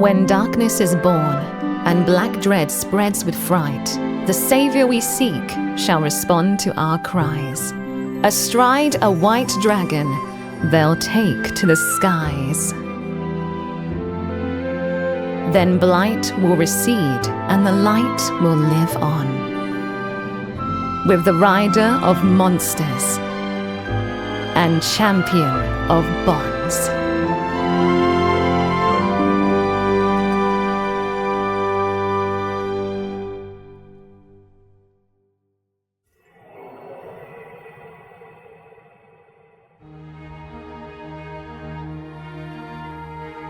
When darkness is born, and black dread spreads with fright, the Saviour we seek shall respond to our cries. Astride a white dragon, they'll take to the skies. Then blight will recede, and the light will live on. With the rider of monsters and champion of bonds.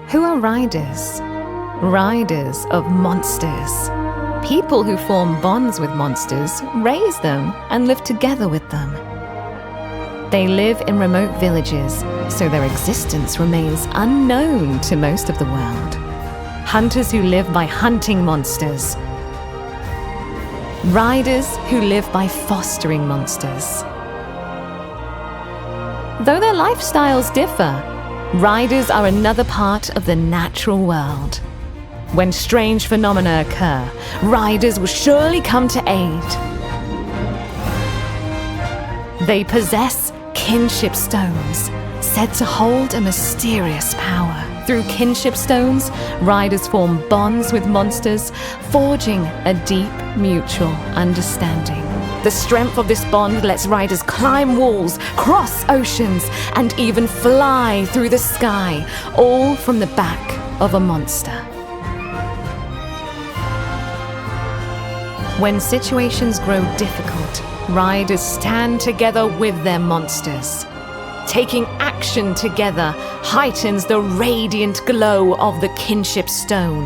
Who are riders? Riders of monsters. People who form bonds with monsters, raise them, and live together with them. They live in remote villages, so their existence remains unknown to most of the world. Hunters who live by hunting monsters. Riders who live by fostering monsters. Though their lifestyles differ, riders are another part of the natural world. When strange phenomena occur, riders will surely come to aid. They possess kinship stones, said to hold a mysterious power. Through kinship stones, riders form bonds with monsters, forging a deep mutual understanding. The strength of this bond lets riders climb walls, cross oceans, and even fly through the sky, all from the back of a monster. When situations grow difficult, riders stand together with their monsters. Taking action together heightens the radiant glow of the kinship stone.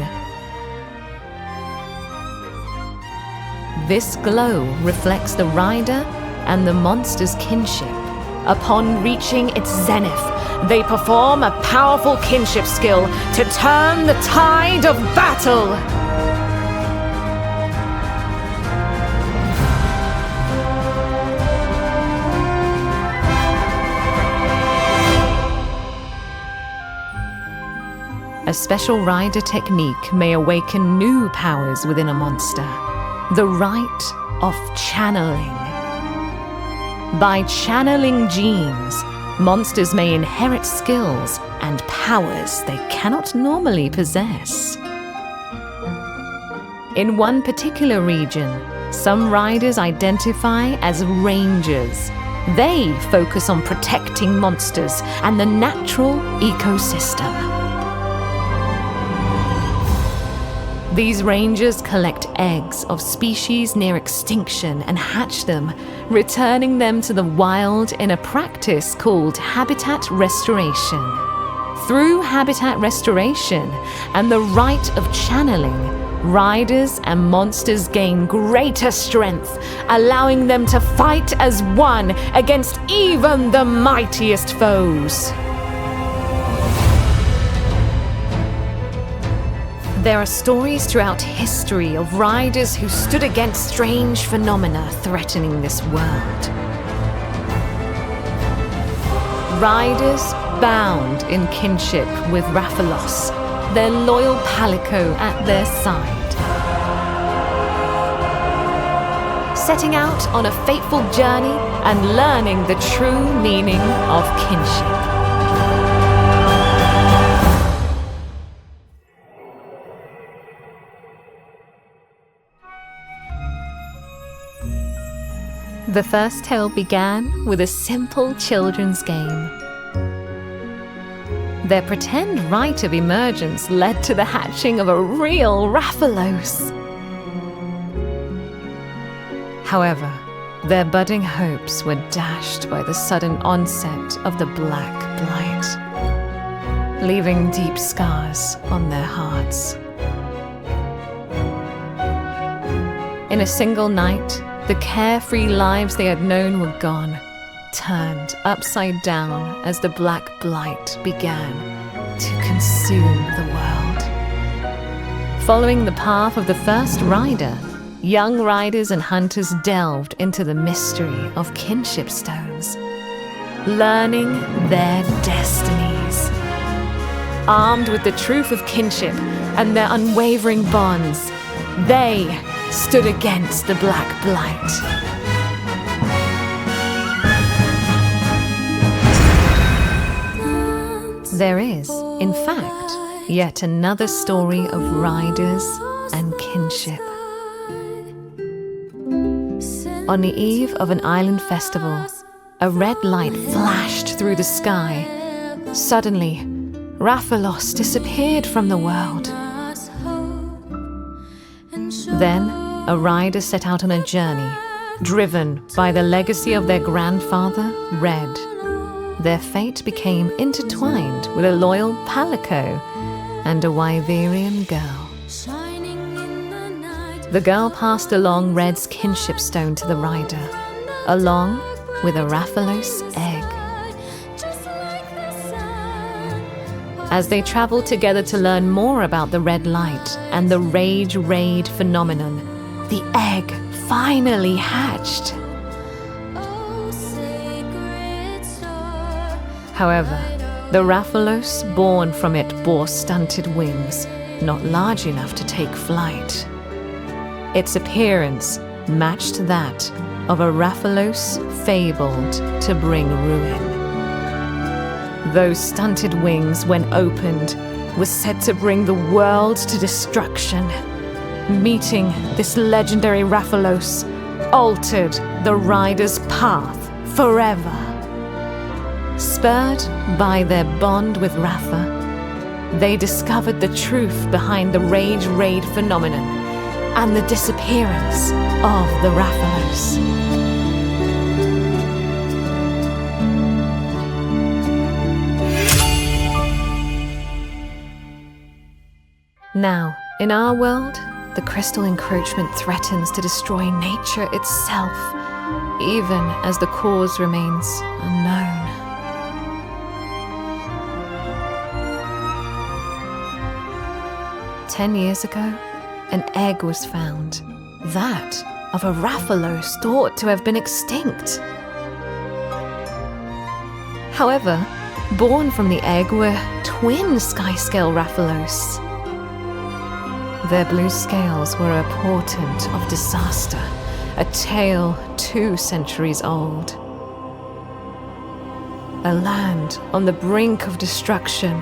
This glow reflects the rider and the monster's kinship. Upon reaching its zenith, they perform a powerful kinship skill to turn the tide of battle. A special rider technique may awaken new powers within a monster. The rite of channeling. By channeling genes, monsters may inherit skills and powers they cannot normally possess. In one particular region, some riders identify as rangers. They focus on protecting monsters and the natural ecosystem. These rangers collect eggs of species near extinction and hatch them, returning them to the wild in a practice called habitat restoration. Through habitat restoration and the rite of channeling, riders and monsters gain greater strength, allowing them to fight as one against even the mightiest foes. There are stories throughout history of riders who stood against strange phenomena threatening this world. Riders bound in kinship with Rathalos, their loyal Palico at their side. Setting out on a fateful journey and learning the true meaning of kinship. The first tale began with a simple children's game. Their pretend rite of emergence led to the hatching of a real Rathalos. However, their budding hopes were dashed by the sudden onset of the Black Blight, leaving deep scars on their hearts. In a single night, the carefree lives they had known were gone, turned upside down as the Black Blight began to consume the world. Following the path of the first rider, young riders and hunters delved into the mystery of kinship stones, learning their destinies. armed with the truth of kinship and their unwavering bonds, they stood against the Black Blight. There is, in fact, yet another story of riders and kinship. On the eve of an island festival, a red light flashed through the sky. Suddenly, Rathalos disappeared from the world. Then, a rider set out on a journey, driven by the legacy of their grandfather, Red. Their fate became intertwined with a loyal Palico and a Wyverian girl. The girl passed along Red's kinship stone to the rider, along with a Rathalos egg. As they traveled together to learn more about the red light and the Rage Raid phenomenon, the egg finally hatched. However, the Rathalos born from it bore stunted wings, not large enough to take flight. Its appearance matched that of a Rathalos fabled to bring ruin. Those stunted wings, when opened, were said to bring the world to destruction. Meeting this legendary Rathalos altered the rider's path forever. Spurred by their bond with Ratha, they discovered the truth behind the Rage Raid phenomenon and the disappearance of the Rathalos. Now, in our world, the crystal encroachment threatens to destroy nature itself, even as the cause remains unknown. 10 years ago, an egg was found, that of a Rathalos thought to have been extinct. However, born from the egg were twin sky-scale Rathalos. Their blue scales were a portent of disaster, a tale 2 centuries old. A land on the brink of destruction.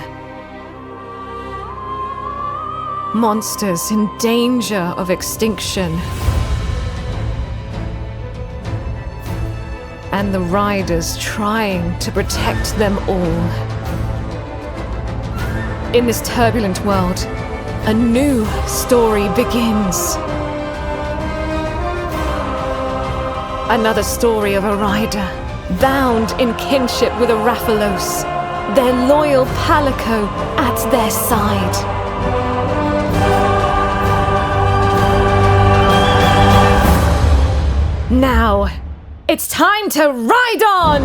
Monsters in danger of extinction. And the riders trying to protect them all. In this turbulent world, a new story begins. Another story of a rider, bound in kinship with a Rathalos, their loyal Palico at their side. Now, it's time to ride on!